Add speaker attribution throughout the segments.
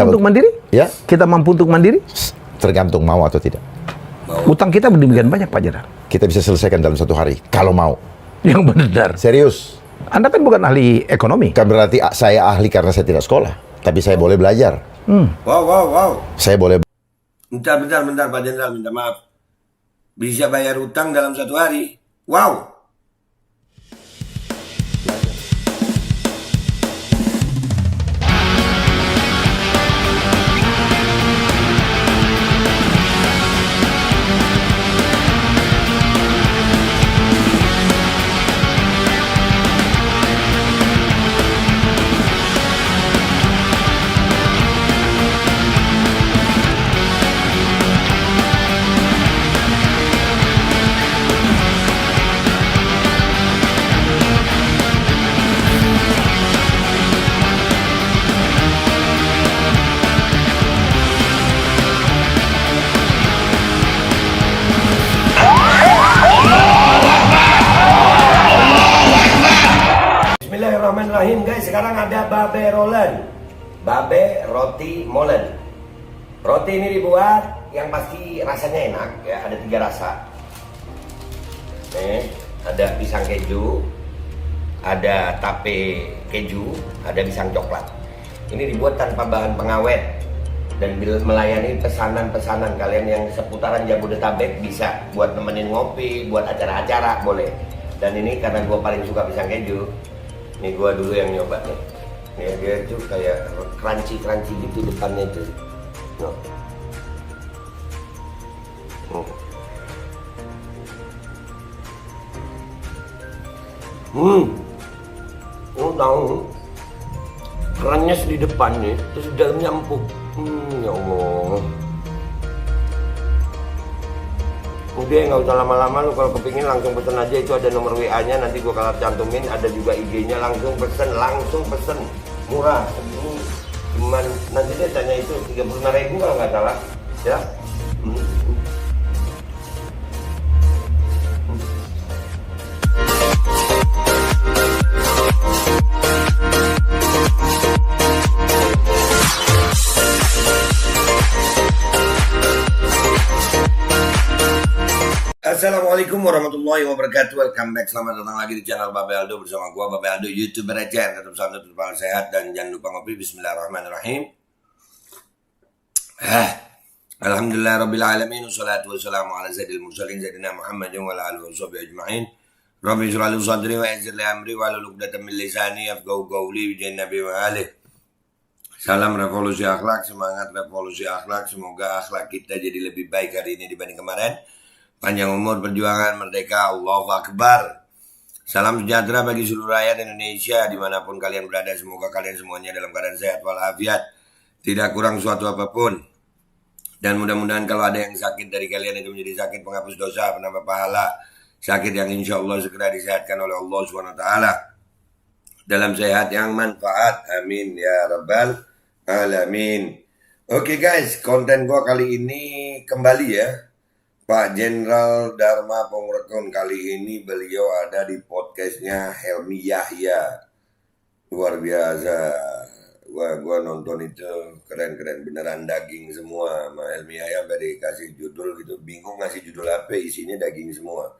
Speaker 1: mampu untuk mandiri?
Speaker 2: Ya.
Speaker 1: Kita mampu untuk mandiri?
Speaker 2: Tergantung mau atau tidak.
Speaker 1: Utang kita demikian banyak, Pak Jenar.
Speaker 2: Kita bisa selesaikan dalam 1 hari, kalau mau.
Speaker 1: Yang benar.
Speaker 2: Serius.
Speaker 1: Anda kan bukan ahli ekonomi.
Speaker 2: Kan berarti saya ahli karena saya tidak sekolah. Tapi saya boleh belajar.
Speaker 3: Wow.
Speaker 2: Saya boleh.
Speaker 3: Bentar Pak Jenderal, minta maaf. Bisa bayar utang dalam 1 hari. Wow. Bismillahirrahmanirrahim guys, sekarang ada babe rolen, babe roti molen. Roti ini dibuat yang pasti rasanya enak ya, ada 3 rasa. Nih, ada pisang keju, ada tape keju, ada pisang coklat. Ini dibuat tanpa bahan pengawet dan melayani pesanan-pesanan kalian yang seputaran Jabodetabek, bisa buat nemenin ngopi, buat acara-acara boleh. Dan ini karena gue paling suka pisang keju. Ini gua dulu yang nyoba nih. Nih dia tuh kayak crunchy gitu depannya itu. No. Tahu. Kerennya di depannya, terus di dalamnya empuk. Ya Allah. Udah nggak usah lama-lama, lu kalau kepingin langsung pesen aja, itu ada nomor WA-nya, nanti gua kalau cantumin, ada juga IG-nya, langsung pesen, murah. Ini cuman nanti dia tanya itu 35.000 kalau nggak salah, ya. Assalamualaikum warahmatullahi wabarakatuh. Welcome back, selamat datang lagi di channel Babe Aldo bersama gua Babe Aldo, YouTuber receh. Tetap selamat, tetap sehat, dan jangan lupa ngopi. Bismillahirrahmanirrahim. Alhamdulillah rabbil alamin, wassalatu wassalamu ala sayyidil mursalin sayyidina Muhammadin wa ala alihi washabihi ajma'in. Rabbi shrah li sadri wa yassir li amri wa hlul 'uqdatam min lisani yafqahu qawli, bi nabi wa alihi. Salam revolusi akhlak, semangat revolusi akhlak. Semoga akhlak kita jadi lebih baik hari ini dibanding kemarin. Panjang umur, perjuangan, merdeka, Allahu Akbar. Salam sejahtera bagi seluruh rakyat Indonesia dimanapun kalian berada. Semoga kalian semuanya dalam keadaan sehat walafiat, tidak kurang suatu apapun. Dan mudah-mudahan kalau ada yang sakit dari kalian itu menjadi sakit penghapus dosa, penambah pahala, sakit yang insya Allah segera disehatkan oleh Allah SWT dalam sehat yang manfaat. Amin ya rabbal alamin. Oke guys, konten gua kali ini kembali ya, Pak Jenderal Dharma Pongrekon. Kali ini beliau ada di podcastnya Helmi Yahya. Luar biasa. Gua nonton itu keren-keren, beneran daging semua. Sama Helmi Yahya sampai dikasih judul gitu, bingung ngasih judul apa, isinya daging semua.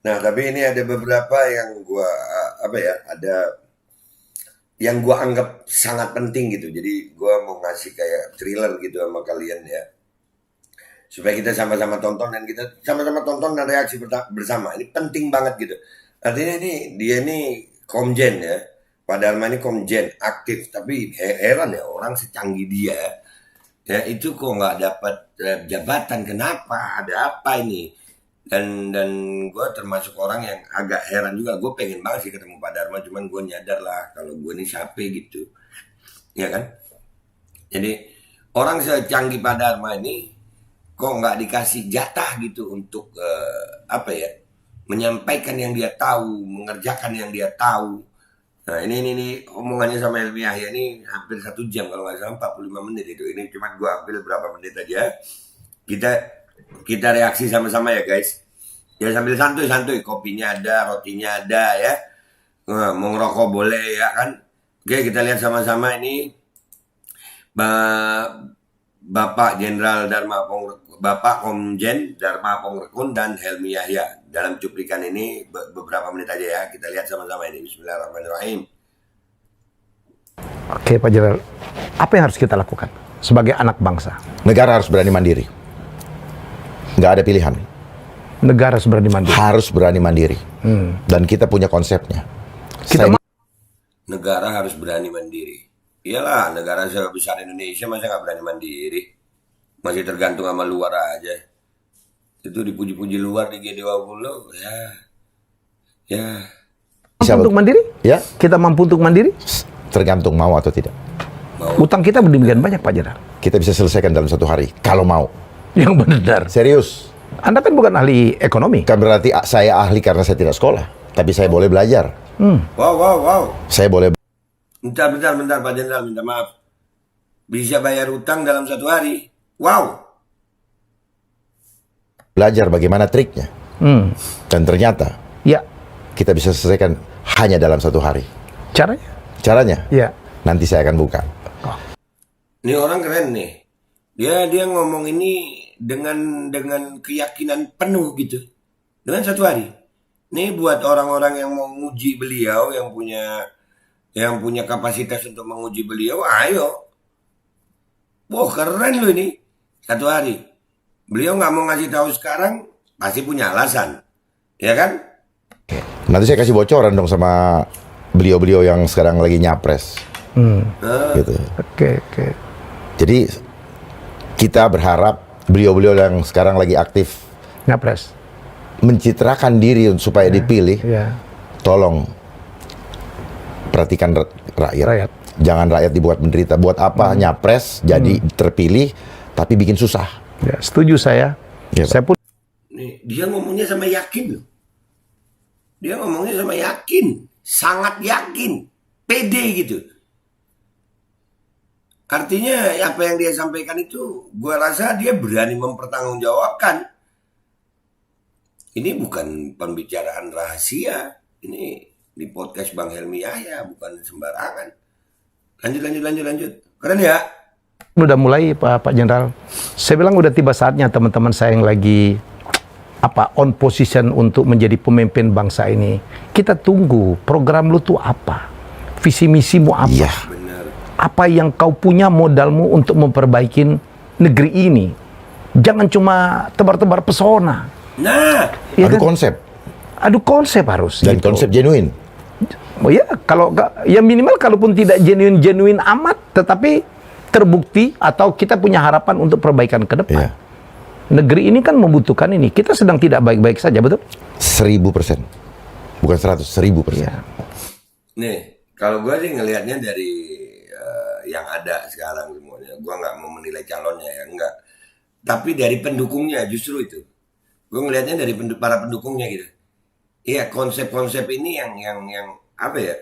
Speaker 3: Nah tapi ini ada beberapa yang gua ada yang gua anggap sangat penting gitu. Jadi gua mau ngasih kayak thriller gitu sama kalian ya, supaya kita sama-sama tonton dan kita sama-sama tonton dan reaksi bersama. Ini penting banget gitu. Artinya dia ini komjen ya, Pak Dharma ini komjen aktif, tapi heran ya orang secanggih dia ya itu kok nggak dapat jabatan. Kenapa? Ada apa ini? Dan gue termasuk orang yang agak heran juga. Gue pengen banget sih ketemu Pak Dharma, cuman gue nyadar lah kalau gue ini siapa gitu, ya kan? Jadi orang secanggih Pak Dharma ini kok nggak dikasih jatah gitu untuk menyampaikan yang dia tahu, mengerjakan yang dia tahu. Nah ini omongannya sama Helmi Yahya ini hampir 1 jam kalau nggak salah, 45 menit itu. Ini cuma gue ambil berapa menit aja. Kita reaksi sama-sama ya guys. Ya sambil santuy, kopinya ada, rotinya ada ya. Mau ngerokok boleh ya kan. Oke, kita lihat sama-sama ini Bapak Jenderal Bapak Komjen Dharma Pongrekun dan Helmi Yahya. Dalam cuplikan ini beberapa menit aja ya, kita lihat sama-sama ini. Bismillahirrahmanirrahim.
Speaker 1: Oke Pak Jenderal, apa yang harus kita lakukan sebagai anak bangsa?
Speaker 2: Negara harus berani mandiri. Nggak ada pilihan.
Speaker 1: Negara harus berani mandiri.
Speaker 2: Harus berani mandiri. Dan kita punya konsepnya.
Speaker 3: Negara harus berani mandiri. Iyalah, negara sebesar Indonesia masa nggak berani mandiri? Masih tergantung sama luar aja. Itu dipuji-puji luar di G20, ya.
Speaker 2: Bisa
Speaker 1: Untuk mandiri?
Speaker 2: Ya,
Speaker 1: Kita mampu untuk mandiri?
Speaker 2: tergantung mau atau tidak.
Speaker 1: Utang kita demikian banyak Pak Jenderal.
Speaker 2: Kita bisa selesaikan dalam 1 hari, kalau mau.
Speaker 1: Yang benar.
Speaker 2: Serius.
Speaker 1: Anda kan bukan ahli ekonomi.
Speaker 2: Kan berarti saya ahli karena saya tidak sekolah. Tapi saya boleh belajar.
Speaker 3: Wow.
Speaker 2: Saya boleh
Speaker 3: Bentar Pak Jenderal, minta maaf. Bisa bayar utang dalam 1 hari. Wow.
Speaker 2: belajar bagaimana triknya. Dan ternyata
Speaker 1: Ya,
Speaker 2: kita bisa selesaikan hanya dalam 1 hari.
Speaker 1: caranya?
Speaker 2: Caranya?
Speaker 1: Ya.
Speaker 2: Nanti saya akan buka.
Speaker 3: Ini orang keren nih. Dia ngomong ini dengan keyakinan penuh gitu. Dengan 1 hari. Ini buat orang-orang yang mau menguji beliau, yang punya kapasitas untuk menguji beliau, ayo. Wah, keren loh ini. 1 hari. Beliau nggak mau ngasih tahu sekarang, pasti punya alasan. Ya kan?
Speaker 2: Nanti saya kasih bocoran dong sama beliau-beliau yang sekarang lagi nyapres. Gitu.
Speaker 1: Oke.
Speaker 2: Jadi kita berharap beliau-beliau yang sekarang lagi aktif
Speaker 1: Nyapres.
Speaker 2: mencitrakan diri supaya dipilih.
Speaker 1: Ya.
Speaker 2: Tolong perhatikan rakyat. Jangan rakyat dibuat menderita. Buat apa nyapres jadi terpilih tapi bikin susah.
Speaker 1: Ya, setuju saya.
Speaker 2: Ya,
Speaker 1: Saya pun
Speaker 3: Nih, dia ngomongnya sama yakin loh. Dia ngomongnya sama yakin. Sangat yakin. Pede gitu. Artinya apa yang dia sampaikan itu, gue rasa dia berani mempertanggungjawabkan. Ini bukan pembicaraan rahasia. Ini di podcast Bang Helmi Yahya, bukan sembarangan. Lanjut. Keren ya?
Speaker 1: udah mulai Pak Jenderal. Saya bilang udah tiba saatnya teman-teman saya yang lagi on position untuk menjadi pemimpin bangsa ini. Kita tunggu program lu tuh apa? Visi misimu apa?
Speaker 2: Iya.
Speaker 3: Benar.
Speaker 1: Apa yang kau punya modalmu untuk memperbaiki negeri ini? Jangan cuma tebar-tebar pesona.
Speaker 3: Nah,
Speaker 1: Ya
Speaker 2: Adu
Speaker 1: kan?
Speaker 2: konsep
Speaker 1: Adu konsep harus.
Speaker 2: dan
Speaker 1: gitu.
Speaker 2: konsep genuine.
Speaker 1: Oh ya, ya minimal kalaupun tidak genuine amat, tetapi terbukti atau kita punya harapan untuk perbaikan ke depan.
Speaker 2: Iya.
Speaker 1: Negeri ini kan membutuhkan ini. Kita sedang tidak baik-baik saja, betul?
Speaker 2: 1000%. Bukan 100, 1000%.
Speaker 1: Ya.
Speaker 3: nih, kalau gue sih ngelihatnya dari yang ada sekarang semuanya. Gue nggak mau menilai calonnya ya, enggak. Tapi dari pendukungnya justru itu. Gue ngelihatnya dari para pendukungnya gitu. Iya, konsep-konsep ini yang apa ya?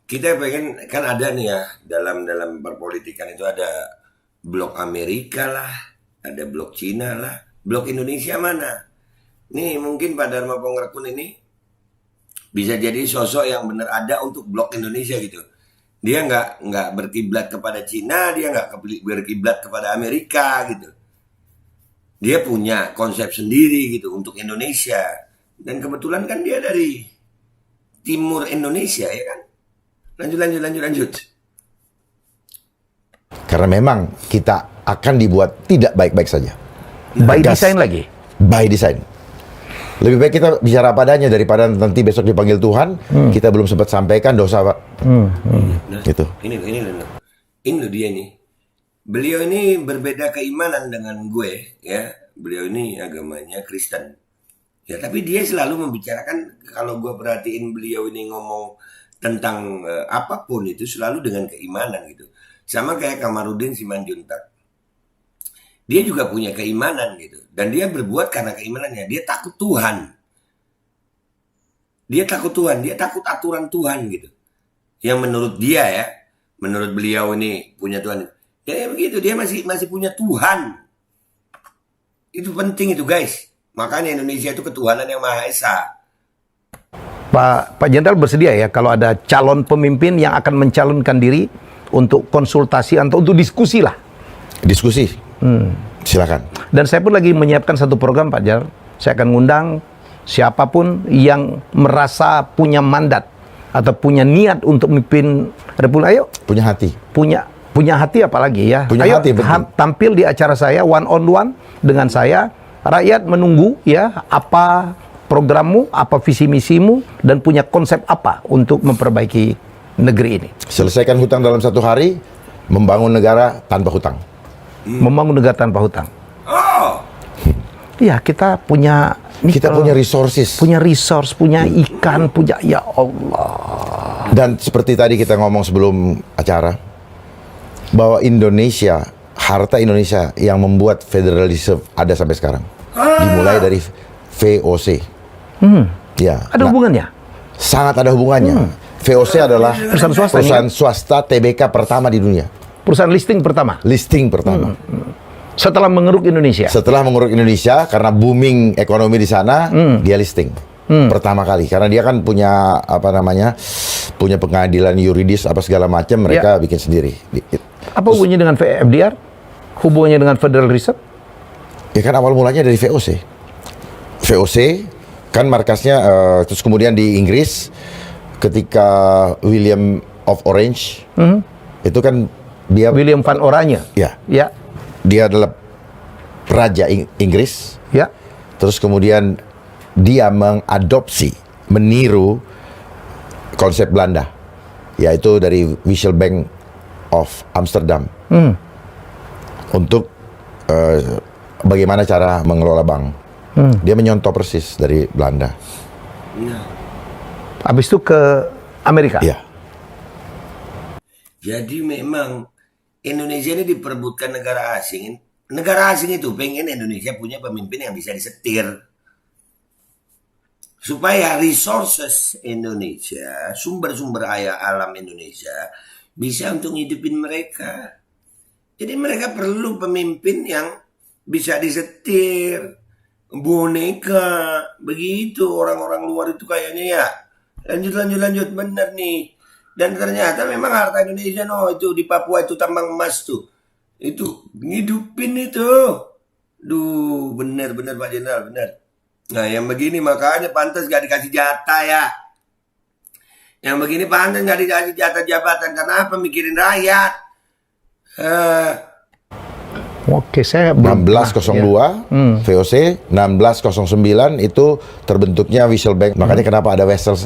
Speaker 3: Kita pengen, kan ada nih ya dalam perpolitikan itu ada blok Amerika lah, ada blok Cina lah, blok Indonesia mana? Nih mungkin Pak Dharma Pongrekun ini bisa jadi sosok yang benar ada untuk blok Indonesia gitu. Dia nggak berkiblat kepada Cina, dia nggak berkiblat kepada Amerika gitu. Dia punya konsep sendiri gitu untuk Indonesia. Dan kebetulan kan dia dari timur Indonesia ya kan. Lanjut.
Speaker 2: Karena memang kita akan dibuat tidak baik-baik saja.
Speaker 1: By
Speaker 2: Gas.
Speaker 1: design lagi.
Speaker 2: By design. Lebih baik kita bicara padanya daripada nanti besok dipanggil Tuhan, kita belum sempat sampaikan dosa, Pak.
Speaker 3: Nah,
Speaker 2: Gitu.
Speaker 3: Ini loh dia nih. Beliau ini berbeda keimanan dengan gue ya. Beliau ini agamanya Kristen. Ya tapi dia selalu membicarakan, kalau gue perhatiin beliau ini ngomong tentang apapun itu selalu dengan keimanan gitu. Sama kayak Kamarudin Simanjuntak. Dia juga punya keimanan gitu. Dan dia berbuat karena keimanannya. Dia takut Tuhan. Dia takut aturan Tuhan gitu. Yang menurut dia ya, menurut beliau ini punya Tuhan. Ya begitu, dia masih punya Tuhan. Itu penting itu guys. Makanya Indonesia itu ketuhanan yang Maha Esa.
Speaker 1: Pak Jenderal bersedia ya kalau ada calon pemimpin yang akan mencalonkan diri untuk konsultasi atau untuk diskusi lah.
Speaker 2: Diskusi. Silakan.
Speaker 1: Dan saya pun lagi menyiapkan satu program Pak Jar. Saya akan ngundang siapapun yang merasa punya mandat atau punya niat untuk memimpin Republik. Ayo,
Speaker 2: Punya hati.
Speaker 1: punya hati apalagi ya.
Speaker 2: Punya
Speaker 1: Ayo
Speaker 2: hati, betul.
Speaker 1: tampil di acara saya one on one dengan saya. Rakyat menunggu ya apa programmu, apa visi misimu, dan punya konsep apa untuk memperbaiki negeri ini.
Speaker 2: Selesaikan hutang dalam 1 hari, membangun negara tanpa hutang.
Speaker 1: Membangun negara tanpa hutang.
Speaker 3: Oh,
Speaker 1: Iya, kita punya
Speaker 2: Kita punya resources.
Speaker 1: punya resource, punya ikan, punya ya Allah.
Speaker 2: Dan seperti tadi kita ngomong sebelum acara, bahwa Indonesia, harta Indonesia yang membuat Federal Reserve ada sampai sekarang. Dimulai dari VOC. Ya,
Speaker 1: Ada hubungannya?
Speaker 2: sangat ada hubungannya. VOC adalah
Speaker 1: Perusahaan swasta,
Speaker 2: perusahaan swasta TBK pertama di dunia.
Speaker 1: Perusahaan listing pertama
Speaker 2: Listing pertama.
Speaker 1: setelah mengeruk Indonesia.
Speaker 2: Setelah mengurus Indonesia, karena booming ekonomi di sana, dia listing. Pertama kali. Karena dia kan punya, apa namanya, punya pengadilan yuridis, apa segala macam, mereka bikin sendiri.
Speaker 1: Apa hubungannya dengan FDR? Hubungannya dengan Federal Reserve?
Speaker 2: Ya kan awal mulanya dari VOC. VOC kan markasnya, terus kemudian di Inggris, ketika William of Orange, itu kan dia,
Speaker 1: William van Oranje.
Speaker 2: ya,
Speaker 1: Ya.
Speaker 2: dia adalah Raja Inggris.
Speaker 1: Ya.
Speaker 2: Terus kemudian dia mengadopsi, meniru konsep Belanda, yaitu dari Wisselbank of Amsterdam, untuk bagaimana cara mengelola bank. Dia menyontoh persis dari Belanda.
Speaker 1: Habis itu ke Amerika.
Speaker 2: Ya,
Speaker 3: jadi memang Indonesia ini diperebutkan negara asing. Negara asing itu pengen Indonesia punya pemimpin yang bisa disetir. Supaya resources Indonesia, sumber-sumber alam Indonesia, bisa untuk ngidupin mereka. Jadi mereka perlu pemimpin yang bisa disetir. Boneka. Begitu orang-orang luar itu kayaknya ya. Lanjut. Bener nih. Dan ternyata memang harta Indonesia itu di Papua itu tambang emas tuh. Itu ngidupin itu. Duh, bener Pak Jenderal, bener. Nah, yang begini makanya pantas gak dikasih jatah ya. Yang begini pantas gak dikasih jatah jabatan. Karena apa? Mikirin rakyat.
Speaker 1: Oke, saya belum
Speaker 2: 1602 VOC, 1609 itu terbentuknya Wisselbank. Makanya kenapa ada vessel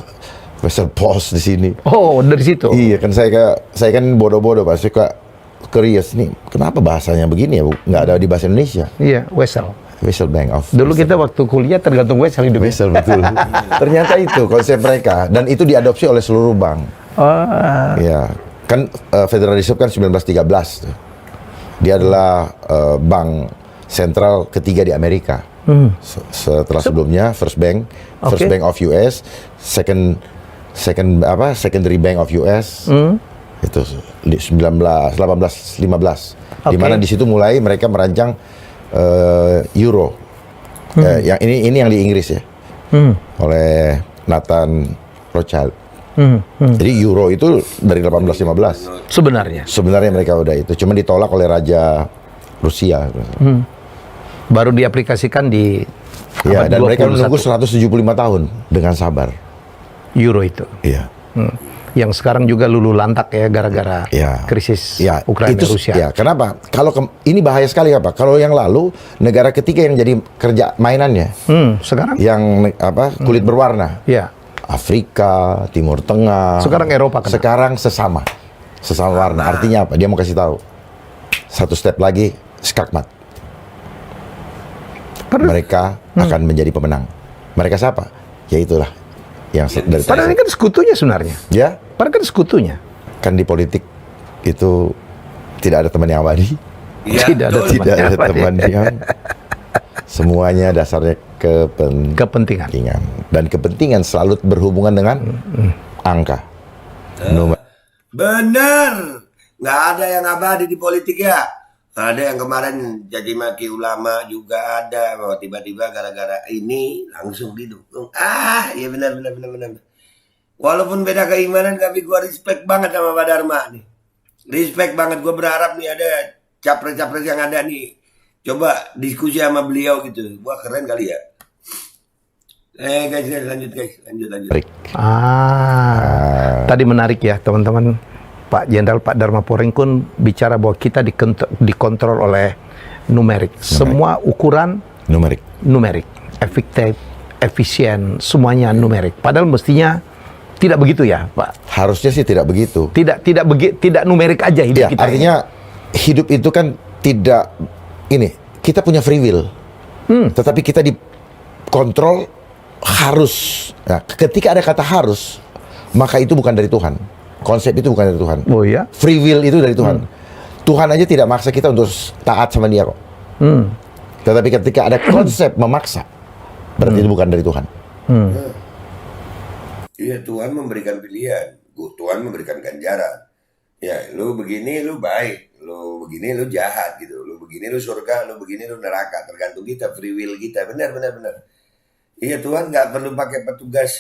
Speaker 2: post di sini.
Speaker 1: Oh, dari situ.
Speaker 2: Iya kan, saya kan bodoh-bodoh Pak, suka curious nih, kenapa bahasanya begini ya, Bu? Nggak ada di bahasa Indonesia.
Speaker 1: Iya, Wessel.
Speaker 2: Wisselbank of
Speaker 1: Dulu kita waktu kuliah tergantung Wessel hidupnya.
Speaker 2: Wessel, betul. Ternyata itu konsep mereka, dan itu diadopsi oleh seluruh bank.
Speaker 1: Oh,
Speaker 2: Ya, kan Federal Reserve kan 1913 tuh. Dia adalah bank sentral ketiga di Amerika. Setelah sebelumnya First Bank of US, Secondary Bank of US. Itu 1815. Di mana di situ mulai mereka merancang euro. Yang ini yang di Inggris ya. Oleh Nathan Rothschild. Jadi euro itu dari 1815. Sebenarnya mereka udah itu, cuma ditolak oleh Raja Rusia.
Speaker 1: baru diaplikasikan di
Speaker 2: Ya,
Speaker 1: abad
Speaker 2: dan mereka
Speaker 1: 21.
Speaker 2: menunggu 175 tahun dengan sabar.
Speaker 1: Euro itu.
Speaker 2: Iya.
Speaker 1: Yang sekarang juga luluh lantak ya gara-gara
Speaker 2: Ya.
Speaker 1: krisis
Speaker 2: Ya,
Speaker 1: Ukraina
Speaker 2: itu,
Speaker 1: Rusia.
Speaker 2: Ya, kenapa? Kalau ini bahaya sekali apa? Kalau yang lalu negara ketiga yang jadi kerja mainannya,
Speaker 1: Sekarang?
Speaker 2: yang kulit berwarna,
Speaker 1: Ya.
Speaker 2: Afrika, Timur Tengah.
Speaker 1: Sekarang Eropa kena.
Speaker 2: Sekarang sesama warna. Artinya apa? Dia mau kasih tahu. Satu step lagi, skakmat. Mereka akan menjadi pemenang. Mereka siapa? Ya itulah yang dari
Speaker 1: Padahal ini kan sekutunya sebenarnya.
Speaker 2: ya.
Speaker 1: Padahal kan sekutunya.
Speaker 2: Kan di politik itu tidak ada teman yang abadi.
Speaker 3: Ya,
Speaker 1: Tidak ada
Speaker 3: betul.
Speaker 2: Tidak ada
Speaker 1: Apa dia?
Speaker 2: teman yang semuanya dasarnya
Speaker 1: Kepentingan.
Speaker 2: dan kepentingan selalu berhubungan dengan angka. Nomor.
Speaker 3: Benar. Nggak ada yang abadi di politik ya. Ada yang kemarin jadi maki ulama juga ada. Bahwa tiba-tiba gara-gara ini langsung didukung. Iya benar. Walaupun beda keimanan, tapi gua respect banget sama Pak Dharma nih. Respect banget, gue berharap nih ada capres-capres yang ada nih. Coba diskusi sama beliau gitu. Wah keren kali ya. Guys, lanjut guys, lanjut.
Speaker 1: Tadi menarik ya teman-teman. Pak Jenderal Pak Dharma Poring pun bicara bahwa kita dikontrol oleh numerik. Semua ukuran numerik. Efektif, efisien, semuanya numerik. Padahal mestinya tidak begitu ya, Pak.
Speaker 2: Harusnya sih tidak begitu.
Speaker 1: Tidak numerik aja hidup
Speaker 2: Ya,
Speaker 1: kita.
Speaker 2: artinya hidup itu kan tidak ini. Kita punya free will. Tetapi kita dikontrol harus. Nah, ketika ada kata harus, maka itu bukan dari Tuhan. Konsep itu bukan dari Tuhan.
Speaker 1: Oh ya?
Speaker 2: Free will itu dari Tuhan. Tuhan aja tidak maksa kita untuk taat sama dia kok. Tetapi ketika ada konsep memaksa, berarti itu bukan dari Tuhan.
Speaker 3: Iya, Tuhan memberikan pilihan. Tuhan memberikan ganjaran. Ya, lu begini lu baik, lu begini lu jahat gitu. Lu begini lu surga, lu begini lu neraka. Tergantung kita, free will kita. Benar. Iya, Tuhan nggak perlu pakai petugas.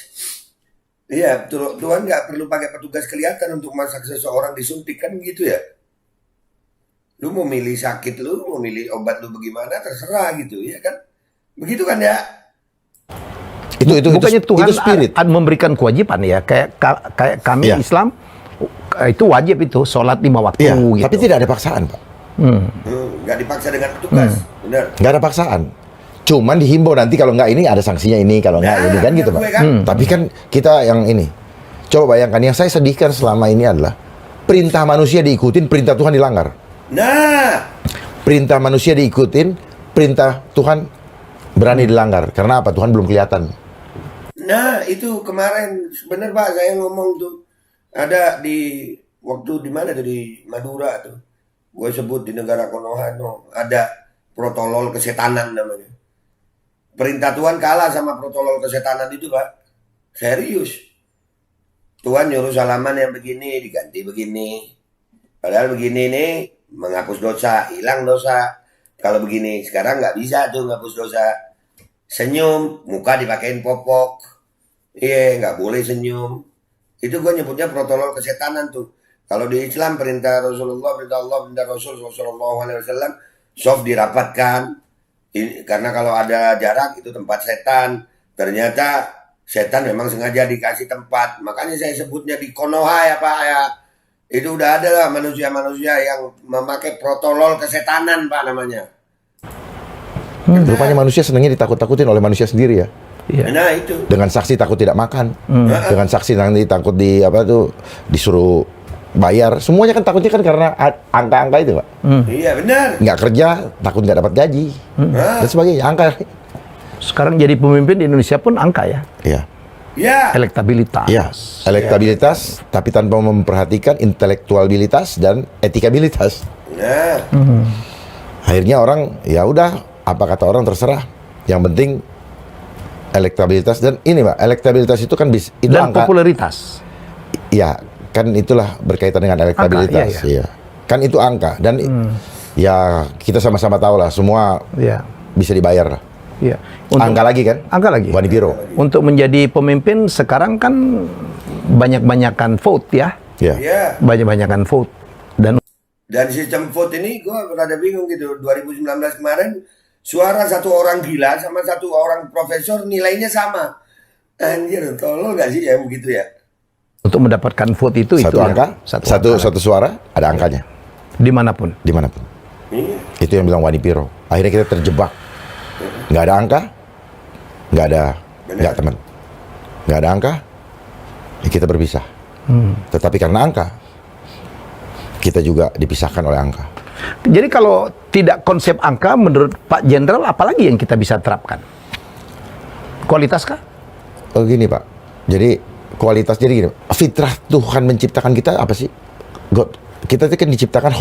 Speaker 3: Iya, Tuhan nggak perlu pakai petugas kelihatan untuk masak seseorang disuntik kan gitu ya. Lu mau milih sakit lu, mau milih obat lu bagaimana terserah gitu ya kan. Begitu kan ya?
Speaker 1: Bukannya Tuhan
Speaker 2: itu spirit.
Speaker 1: memberikan kewajiban ya, kayak kami Islam itu wajib itu sholat 5 waktu gitu.
Speaker 2: Tapi tidak ada paksaan, Pak.
Speaker 3: Nggak dipaksa dengan petugas, benar.
Speaker 2: Nggak ada paksaan. Cuman dihimbau nanti kalau nggak ini ada sanksinya ini, kalau nggak ini kan gitu, Pak. Tapi kan kita yang ini. Coba bayangkan, yang saya sedihkan selama ini adalah perintah manusia diikutin, perintah Tuhan dilanggar.
Speaker 3: Nah,
Speaker 2: Perintah manusia diikutin, perintah Tuhan berani dilanggar. Karena apa? Tuhan belum kelihatan.
Speaker 3: Nah, itu kemarin bener Pak, saya ngomong tuh ada di waktu di mana tuh di Madura tuh. Gue sebut di negara Konoha tuh ada protolol kesetanan namanya. Perintah Tuhan kalah sama protolol kesetanan itu Pak. Serius. Tuhan nyuruh salaman yang begini diganti begini. Padahal begini nih menghapus dosa, hilang dosa. Kalau begini sekarang nggak bisa tuh menghapus dosa. Senyum, muka dipakein popok. Iya, nggak boleh senyum. Itu gue nyebutnya protolol kesetanan tuh. Kalau di Islam perintah Rasulullah, perintah Allah, perintah Rasul Sallallahu Alaihi Wasallam, soft dirapatkan. Karena kalau ada jarak itu tempat setan. Ternyata setan memang sengaja dikasih tempat. Makanya saya sebutnya di Konoha ya Pak ya. Itu udah ada lah manusia-manusia yang memakai protolol kesetanan Pak namanya.
Speaker 2: Rupanya manusia senangnya ditakut-takutin oleh manusia sendiri ya.
Speaker 3: Nah itu.
Speaker 2: Dengan saksi takut tidak makan. Dengan saksi nanti takut disuruh bayar. Semuanya kan takutnya kan karena angka-angka itu, Pak.
Speaker 3: Iya benar.
Speaker 2: Nggak kerja, takut nggak dapat gaji. Dan sebagainya, angka.
Speaker 1: Sekarang jadi pemimpin di Indonesia pun angka ya.
Speaker 2: Iya.
Speaker 3: Ya.
Speaker 1: Elektabilitas.
Speaker 2: Iya, elektabilitas, tapi tanpa memperhatikan intelektualitas dan etikabilitas.
Speaker 3: Nah.
Speaker 2: Akhirnya orang, ya udah, apa kata orang terserah. Yang penting elektabilitas dan ini, Pak, elektabilitas itu kan itu
Speaker 1: dan
Speaker 2: angka.
Speaker 1: popularitas.
Speaker 2: Ya, kan itulah berkaitan dengan elektabilitas.
Speaker 1: Angka, iya.
Speaker 2: Iya. Kan itu angka dan ya kita sama-sama tahu lah semua bisa dibayar lah.
Speaker 1: Iya.
Speaker 2: Angka lagi kan?
Speaker 1: Angka lagi.
Speaker 2: Wani Biro.
Speaker 1: Untuk menjadi pemimpin sekarang kan banyak-banyakan vote ya.
Speaker 2: Iya.
Speaker 3: Iya.
Speaker 1: Banyak-banyakan vote.
Speaker 3: Dan sistem vote ini gue rada bingung gitu. 2019 kemarin suara satu orang gila sama satu orang profesor nilainya sama. Anjir, tolol gak sih ya begitu ya?
Speaker 1: Untuk mendapatkan vote itu
Speaker 2: Satu angka, satu suara ada angkanya
Speaker 1: dimanapun.
Speaker 3: Iya.
Speaker 2: Itu yang bilang Wani Biro. Akhirnya kita terjebak. Nggak ada angka, nggak teman. Nggak ada angka, ya kita berpisah. Tetapi karena angka, kita juga dipisahkan oleh angka.
Speaker 1: Jadi kalau tidak konsep angka, menurut Pak Jenderal, apalagi yang kita bisa terapkan? Kualitas kah?
Speaker 2: Oh gini Pak, jadi kualitas, jadi gini, fitrah Tuhan menciptakan kita apa sih? Kita itu kan diciptakan